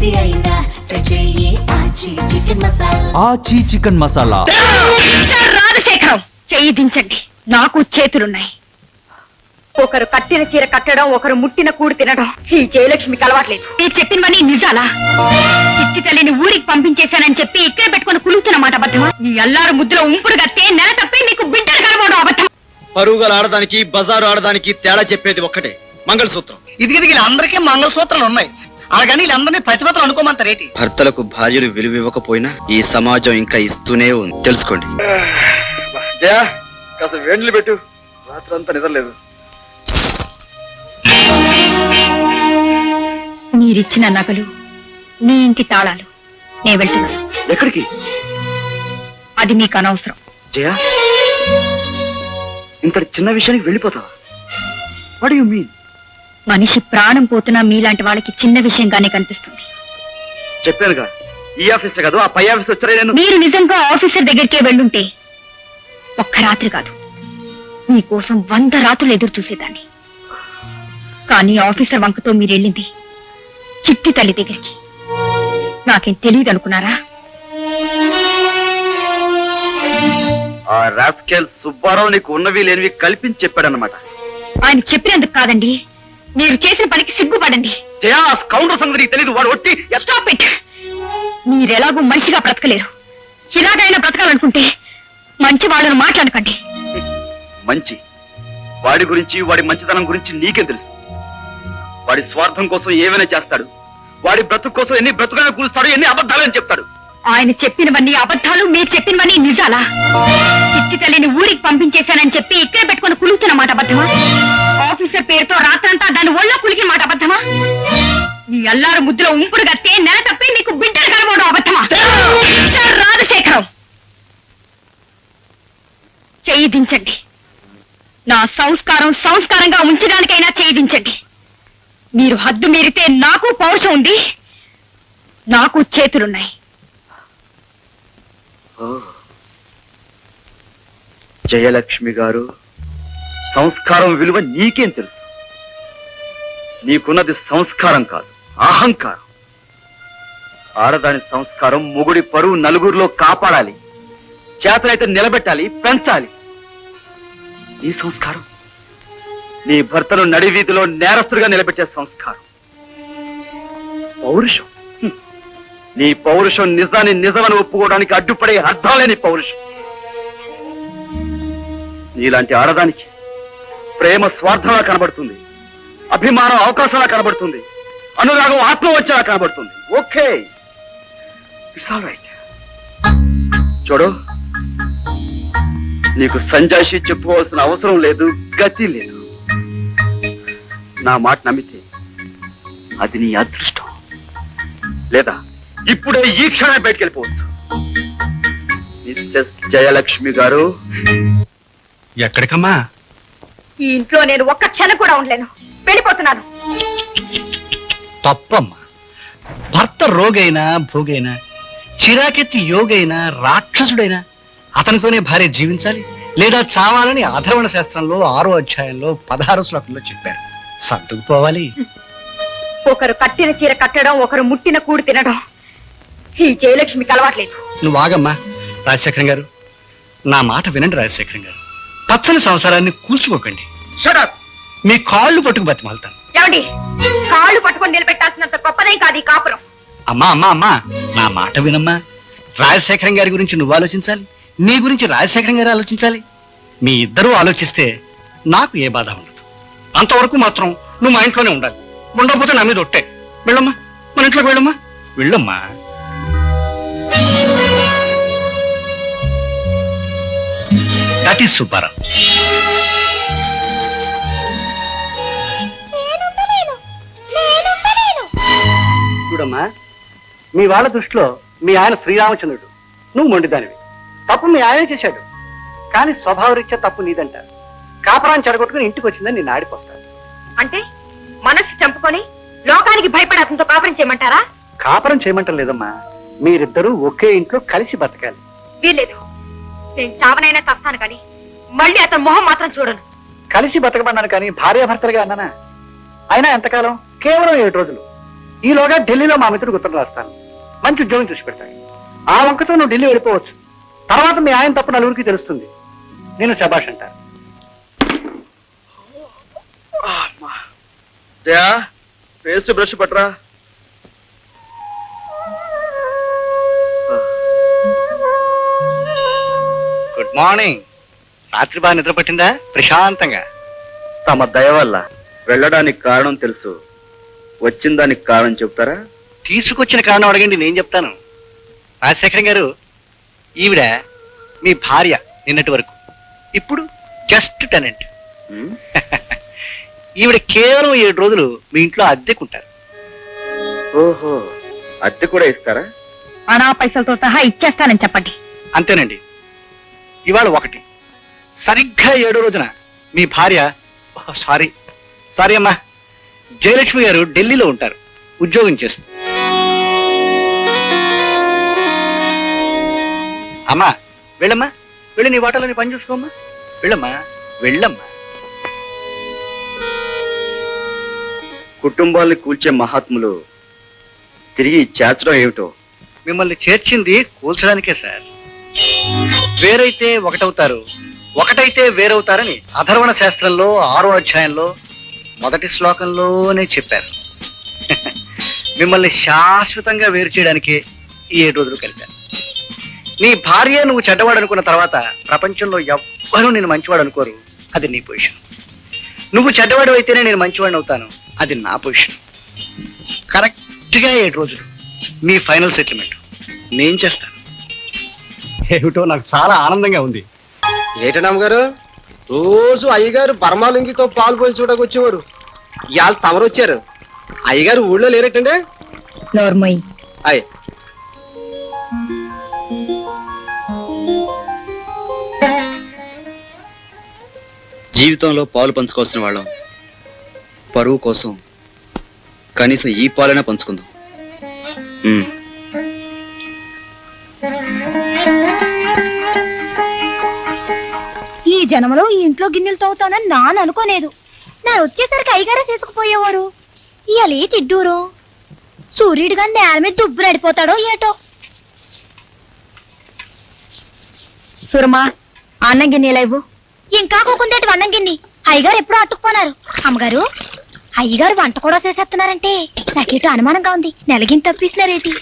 ఏది అయినా ట్రై చెయ్యి ఆచి చికెన్ మసాలా. ఆచి చికెన్ మసాలా. రాజశేఖరం, చెయ్యి దించండి. నాకు చేతులున్నాయి. ఒకరు కట్టిన చీర కట్టడం, ఒకరు ముట్టిన కూడు తినడం ఈ జయలక్ష్మికి అలవాట్లేదు. మీరు చెప్పినవన్నీ నిజాలా? చిట్టి తల్లిని ఊరికి పంపించేశానని చెప్పి ఇక్కడే పెట్టుకుని కులుతున్న మాట అబద్ధమా? నీ అల్లారు ముద్దులో ఉంపుడు గత్తే నెల తప్పి నీకు బిడ్డలు కలవడం అబద్ధం. పరుగులు ఆడడానికి బజారు ఆడడానికి తేడా చెప్పేది ఒక్కటే, మంగళసూత్రం. ఇది అందరికీ మంగళసూత్రాలు ఉన్నాయి. అలాగని వీళ్ళందరినీ ప్రతిభతలు అనుకోమంటారేటి? భర్తలకు భార్యలు విలువ ఇవ్వకపోయినా ఈ సమాజం ఇంకా ఇస్తూనే ఉంది, తెలుసుకోండి. జయ, కాస్త వేణులు పెట్టు, రాత్రంతా నిద్రలేదు. మీరిచ్చిన నగలు, నీ ఇంటి తాళాలు, నేను వెళ్తున్నాను. ఎక్కడికి? అది మీకు అనవసరం. జయ, ఇంత చిన్న విషయానికి వెళ్ళిపోతావా? What you mean? మనిషి ప్రాణం పోతున్నా మీలాంటి వాళ్ళకి చిన్న విషయంగానే కనిపిస్తుంది. చెప్పానుగా, ఈ ఆఫీస్ కాదు ఆ పై ఆఫీస్ వచ్చారా? నేను మీరు నిజంగా ఆఫీసర్ దగ్గరికే వెళ్ళుంటే ఒక్క రాత్రి కాదు, మీకోసం 100 రాత్రులు ఎదురు చూసేదాన్ని. కానీ ఆఫీసర్ వంకతో మీరు వెళ్ళింది చిట్టి తల్లి దగ్గరికి. నాకేం తెలియదు అనుకున్నారా? ఆ రాస్కెల్ సుబ్బారావు నీకు ఉన్నవి లేనివి కల్పించి చెప్పాడన్నమాట. ఆయన చెప్పినందుకు కాదండి, మీరు చేసిన పనికి సిగ్గుపడండి. జయా, కౌంటర్ సంగతి నీకు తెలీదు. వాడు ఒట్టి స్టాప్ ఇట్. మీరెలాగూ మనిషిగా బ్రతకలేరు. ఇలాగైనా బ్రతకాలనుకుంటే మంచి వాళ్ళను మాట్లాడకండి. మంచి వాడి గురించి, వాడి మంచితనం గురించి నీకేం తెలుసు? వాడి స్వార్థం కోసం ఏమైనా చేస్తాడు. వాడి బ్రతుకు కోసం ఎన్ని బ్రతుకులను కూలుస్తాడు, ఎన్ని అబద్ధాలని చెప్తాడు. ఆయన చెప్పినవన్నీ అబద్ధాలు, మీరు చెప్పినవన్నీ నిజాలా? చిట్టి తల్లిని ఊరికి పంపించేశానని చెప్పి ఇక్కడే పెట్టుకుని కులుతున్న మాట అబద్ధమా? ఆఫీసర్ పేరుతో రాత్రంతా దాని ఒళ్ళో కులికిన మాట అబద్ధమా? నీ అల్లారు ముద్దులో ఉంపుడు గత్తే నెల తప్పి నీకు బిడ్డలు కలవడం అబద్ధమా? రాజశేఖరం, చెయ్యి దించండి. నా సంస్కారం సంస్కారంగా ఉంచడానికైనా చెయ్యి దించండి. మీరు హద్దు మీరితే నాకు పౌరుషం ఉంది, నాకు చేతులున్నాయి. జయలక్ష్మి గారు, సంస్కారం విలువ నీకేం తెలుసు? నీకున్నది సంస్కారం కాదు, అహంకారం. ఆడదాని సంస్కారం మొగుడి పరువు నలుగురిలో కాపాడాలి, చేతనైతే నిలబెట్టాలి, పెంచాలి. నీ సంస్కారం నీ భర్తను నడివీధిలో నేరస్తుడిగా నిలబెట్టే సంస్కారం. పౌరుషం, నీ పౌరుషం నిజాన్ని నిజమని ఒప్పుకోవడానికి అడ్డుపడే అర్థాలేని పౌరుషం. నీలాంటి ఆడదానికి ప్రేమ స్వార్థంగా కనబడుతుంది, అభిమానం అవకాశంగా కనబడుతుంది, అనురాగం ఆత్మవచ్చలా కనబడుతుంది. Okay, it's all right. చూడు, నీకు సంజాయిషి చెప్పుకోవాల్సిన అవసరం లేదు, గతి లేదు. నా మాట నమ్మితే అది నీ అదృష్టం, లేదా ఇప్పుడే ఈ క్షణమే బయటికి వెళ్ళిపోవచ్చు. మిస్సెస్ జయలక్ష్మి గారు. ఎక్కడికమ్మా? ఈ ఇంట్లో నేను ఒక్క క్షణం కూడా ఉండలేను, వెళ్ళిపోతున్నాను. తప్పమ్మా. భర్త రోగైనా భోగైనా, చిరాకెత్తి యోగైనా రాక్షసుడైనా అతనితోనే భార్య జీవించాలి లేదా చావాలని అధర్వణ శాస్త్రంలో 6వ అధ్యాయంలో 16వ శ్లోకంలో చెప్పారు. సర్దుకుపోవాలి. ఒకరు కట్టిన చీర కట్టడం, ఒకరు ముట్టిన కూడు తినడం ఈ జయలక్ష్మికి అలవాట్లేదు. నువ్వు ఆగమ్మా. రాజశేఖరం గారు, నా మాట వినండి. రాజశేఖరం గారు, పచ్చని సంసారాన్ని కూల్చుకోకండి. మీ కాళ్ళు పట్టుకు బతిమాలుతాను. ఏమండి, కాళ్ళు పట్టుకొని నిలబెట్టాల్సినంత గొప్పదేం కాదు ఈ కాపురం. అమ్మా అమ్మా అమ్మా, నా మాట వినమ్మా. రాజశేఖరం గారి గురించి నువ్వు ఆలోచించాలి, నీ గురించి రాజశేఖరం గారు ఆలోచించాలి. మీ ఇద్దరూ ఆలోచిస్తే నాకు ఏ బాధ ఉండదు. అంతవరకు మాత్రం నువ్వు మా ఇంట్లోనే ఉండాలి. ఉండకపోతే నా మీద ఒట్టే. వెళ్ళమ్మా, మన ఇంట్లోకి వెళ్ళమ్మా, వెళ్ళమ్మా. That is Subbarao. చూడమ్మా, మీ వాళ్ళ దృష్టిలో మీ ఆయన శ్రీరామచంద్రుడు, నువ్వు మొండిదానివి. తప్పు మీ ఆయనే చేశాడు, కానీ స్వభావరీత్యా తప్పు నీదంట. కాపురాన్ని చెడగొట్టుకుని ఇంటికి వచ్చిందని నేను ఆడిపోతాను. అంటే మనసు చంపుకొని లోకానికి భయపడి అతనితో కాపురం చేయమంటారా? కాపురం చేయమంటం లేదమ్మా, మీరిద్దరూ ఒకే ఇంట్లో కలిసి బతకాలి. వీల్లేదు, నేను చావనైనా తస్తాను కానీ మళ్ళీ అతని మొహం మాత్రం చూడను. కలిసి బతకమన్నాను కానీ భార్యాభర్తలుగా అన్నానా? అయినా ఎంతకాలం? కేవలం 7 రోజులు. ఈలోగా ఢిల్లీలో మా మిత్రుడికి ఉత్తరం రాస్తాను. మంచి ఉద్యోగం చూసి పెడతాను. ఆ వంకతో నువ్వు ఢిల్లీ వెళ్ళిపోవచ్చు. తర్వాత మీ ఆయన తప్పు నలుగురికి తెలుస్తుంది. నేను శబాష్ అంటాను. జయా పేస్ట్ బ్రష్ పట్టరా. Good morning. రాత్రి బాగా నిద్ర పట్టిందా? ప్రశాంతంగా. తమ దయ వల్ల వెళ్ళడానికి కారణం తెలుసు, వచ్చిన దానికి కారణం చెప్తారా? తీసుకొచ్చిన కారణం అడగండి, నేను చెప్తాను. రాజశేఖరం గారు, ఈవిడ మీ భార్య నిన్నటి వరకు, ఇప్పుడు జస్ట్ టెనెంట్. ఈవిడ కేవలం 7 రోజులు మీ ఇంట్లో అద్దెకుంటారు. ఓహో, అద్దె కూడా ఇస్తారా? అనా పైసలతో సహా ఇచ్చేస్తానని చెప్పండి. అంతేనండి. ఇవాళ 1, సరిగ్గా 7వ రోజున మీ భార్య, సారీ అమ్మా, జయలక్ష్మి గారు ఢిల్లీలో ఉంటారు, ఉద్యోగం చేస్తారు. అమ్మా వెళ్ళమ్మా, వెళ్ళి నీ వాటలని పని చూసుకోమ్మా. వెళ్ళమ్మా, వెళ్ళమ్మా. కుటుంబాన్ని కూల్చే మహాత్ములు తిరిగి చేర్చడం ఏమిటో? మిమ్మల్ని చేర్చింది కూల్చడానికే సార్. వేరైతే ఒకటవుతారు, ఒకటైతే వేరవుతారని అథర్వణ శాస్త్రంలో 6వ అధ్యాయంలో 1వ శ్లోకంలోనే చెప్పారు. మిమ్మల్ని శాశ్వతంగా వేరు చేయడానికే ఈ 7 రోజులు కలిపారు. నీ భార్య నువ్వు చెడ్డవాడు అనుకున్న తర్వాత ప్రపంచంలో ఎవ్వరూ నేను మంచివాడు అనుకోరు. అది నీ పొజిషన్. నువ్వు చెడ్డవాడు అయితేనే నేను మంచివాడిని అవుతాను. అది నా పొజిషన్. కరెక్ట్గా 7 రోజులు మీ ఫైనల్ సెటిల్మెంట్ నేను చేస్తాను. ఏమిటో నాకు చాలా ఆనందంగా ఉంది. ఏటనామ్ గారు, రోజు అయ్యగారు బర్మాలుంగితో పాలు పోయి చూడకొచ్చేవారు. ఇవాళ తమరు వచ్చారు. అయ్యగారు ఊళ్ళో లేరటండి? నోర్మోయ్. అయ్ జీవితంలో పాలు పంచుకోవాల్సిన వాళ్ళం పరువు కోసం కనీసం ఈ పాలైనా పంచుకుందాం. ఈ జన్మలో ఈ ఇంట్లో గిన్నెలు తవ్వుతానని నాన్న అనుకోలేదు. నేను వచ్చేసరికి అయ్యగారే చేసుకుపోయేవారు. ఇవాళ ఏ తిడ్డూరు సూర్యుడు గాని నేల మీద దుబ్బు నడిపోతాడో ఏటో. సురమా, అన్నం గిన్నె లేవు. ఇంకా కోకుందేటి అన్నం గిన్నె. అయ్యగారు ఎప్పుడూ అట్టుకుపోనారు. అమ్మగారు, అయ్యగారు వంట కూడా చేసేస్తున్నారంటే నాకేటో అనుమానంగా ఉంది. నెలగిని తప్పిస్తున్నారేటి?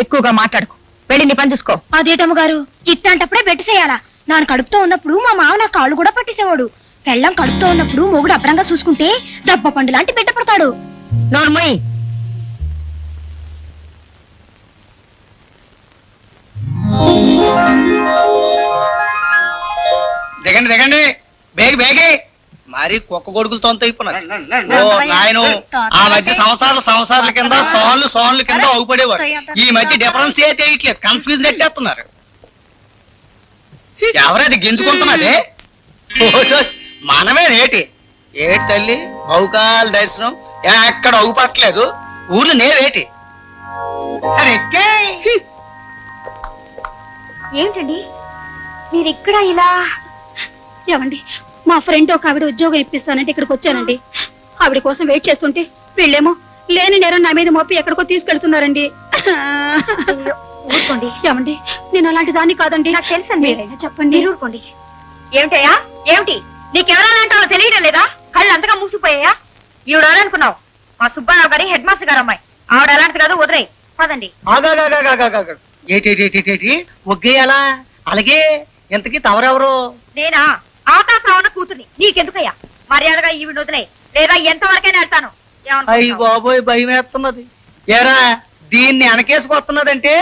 ఎక్కువగా మాట్లాడుకో, వెళ్ళి నీ పని చూసుకో. అదేటమ్మగారు, ఇట్లాంటప్పుడే పెట్టేసేయాలా? నాన్న కడుపుతో ఉన్నప్పుడు మా మామ నా కాళ్ళు కూడా పట్టేసేవాడు. పెళ్ళం కడుపుతో ఉన్నప్పుడు మొగుడు అభ్రంగా చూసుకుంటే దెబ్బ పండు లాంటి బిడ్డ పడతాడు. నోర్మయ్. దిగండి దిగండి, బేగి బేగి. మరి కుక్క కొడుకులతో ఆయన ఆ మధ్య సంవత్సరాల కింద సోన్ల కింద అవుపడేవారు. ఈ మధ్య డిఫరెన్స్ ఏ తెలియట్లేదు, కన్ఫ్యూజన్ ఎట్టేస్తున్నారు. ఎవరది గింజుకుంటున్నది? మనమే ఏటి తల్లి, బహుకాల దర్శనం ఎక్కడ అవుపట్లేదు. ఊర్లో నేవేటి? ఏంటండి మీరు ఇక్కడ ఇలా? ఏమండి, మా ఫ్రెండ్ ఒక ఆవిడ ఉద్యోగం ఇప్పిస్తానంటే ఇక్కడికి వచ్చానండి. ఆవిడ కోసం వెయిట్ చేస్తుంటే వీళ్ళేమో లేని నేరం నా మీద మోపి ఎక్కడికో తీసుకెళ్తున్నారండి. ఊరుకోండి. ఏమండి, నేను అలాంటి దాన్ని కాదండి. నాకు తెలుసండి. మీరైనా చెప్పండి. ఊరుకోండి. ఏమిటయ్యా, ఏమిటి నీకెవరాలంటావో తెలియడం లేదా? కళ్ళు అంతగా మూసిపోయాయా? ఈవిడ అనుకున్నావు? మా సుబ్బారావు గారి హెడ్ మాస్టర్ గారు అమ్మాయి. ఆవిడ అలాంటిది కాదు, వదిలేయ్. పదండి. ఏటి ఒగ్గేయాలా? అలాగే. ఎంతకీ తవరెవరు? నేనా? ఆకాశరావణ కూతుర్ని. నీకెందుకయ్యా? మర్యాదగా ఈవిడ వదిలేయ్, లేదా ఎంతవరకైనా వెళ్తాను. అయ్యి బాబోయ్, భయం వేస్తున్నది. ఏరా, దీన్ని అనకేసుకొస్తున్నదంటే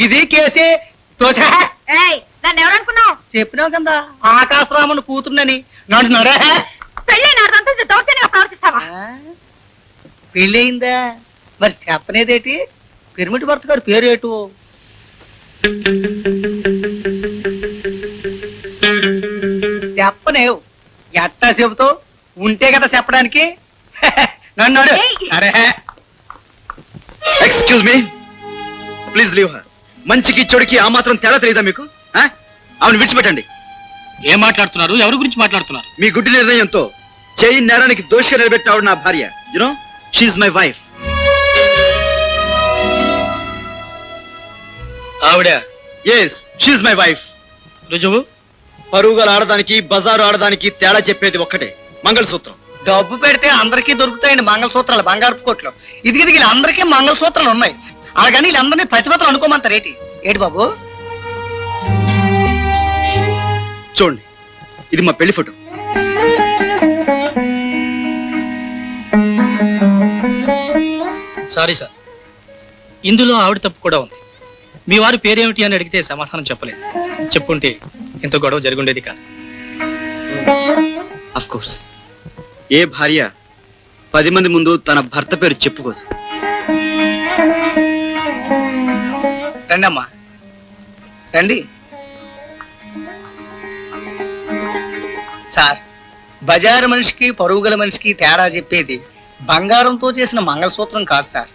ఇది కేసే. నన్ను ఎవరనుకున్నావు? చెప్పినావు కదా ఆకాశరాముని కూతుర్నని. నడున్నారా? పెళ్ళి నాదంతా దౌర్జన్యంగా ప్రవర్తిస్తావా? పెళ్ళయిందా? మరి చెప్పనేదేటి? పిరమిడ్ భర్త గారి పేరేటు? చెప్పనేవు. ఎట్టా చెబుతావు? ఉంటే కదా చెప్పడానికి. నన్ను అరే. Excuse me, please leave her. మంచికి చెడుకి ఆ మాత్రం తేడా తెలియదా మీకు? ఆమెను విడిచిపెట్టండి. ఏం మాట్లాడుతున్నారు? ఎవరి గురించి మాట్లాడుతున్నారు? మీ గుడ్డి నిర్ణయంతో చేయి నేరానికి దోషిగా నిలబెట్టి ఆవిడ నా భార్య. You know, she's my wife. ఆవిడ ఎస్ షీఈ్ మై వైఫ్. రుజువు పరుగులు ఆడడానికి బజారు ఆడడానికి తేడా చెప్పేది ఒక్కటే, మంగళసూత్రం. డబ్బు పెడితే అందరికీ దొరుకుతాయండి మంగళసూత్రాలు బంగారు కోట్లు. ఇది వీళ్ళందరికీ మంగళసూత్రాలు ఉన్నాయి. అలాగని వీళ్ళందరినీ ప్రతిభతలు అనుకోమంటారు ఏటి బాబు? చూడండి, ఇది మా పెళ్లి ఫోటో. సారీ సార్, ఇందులో ఆవిడ తప్పు కూడా ఉంది. మీ వారి పేరేమిటి అని అడిగితే సమాధానం చెప్పలేదు. చెప్పుంటే ఇంత గొడవ జరుగుండేది కాదు. ఆఫ్ కోర్స్, ఏ భార్య 10 మంది ముందు తన భర్త పేరు చెప్పుకోదు. రండి అమ్మా, రండి. సార్, బజారు మనిషికి పరుగుల మనిషికి తేడా చెప్పేది బంగారంతో చేసిన మంగళసూత్రం కాదు సార్,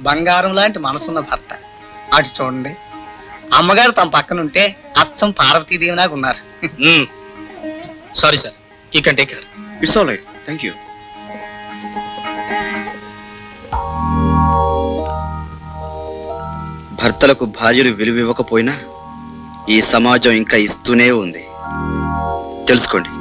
బంగారం లాంటి మనసున్న భర్త. అటు చూడండి, అమ్మగారు తమ పక్కన ఉంటే అచ్చం పార్వతీదేవిలాగా ఉన్నారు. సారీ సార్, ఈ కంటే care. It's all right, thank you. భర్తలకు భార్యలు విలువ ఇవ్వకపోయినా ఈ సమాజం ఇంకా ఇస్తూనే ఉంది, తెలుసుకోండి.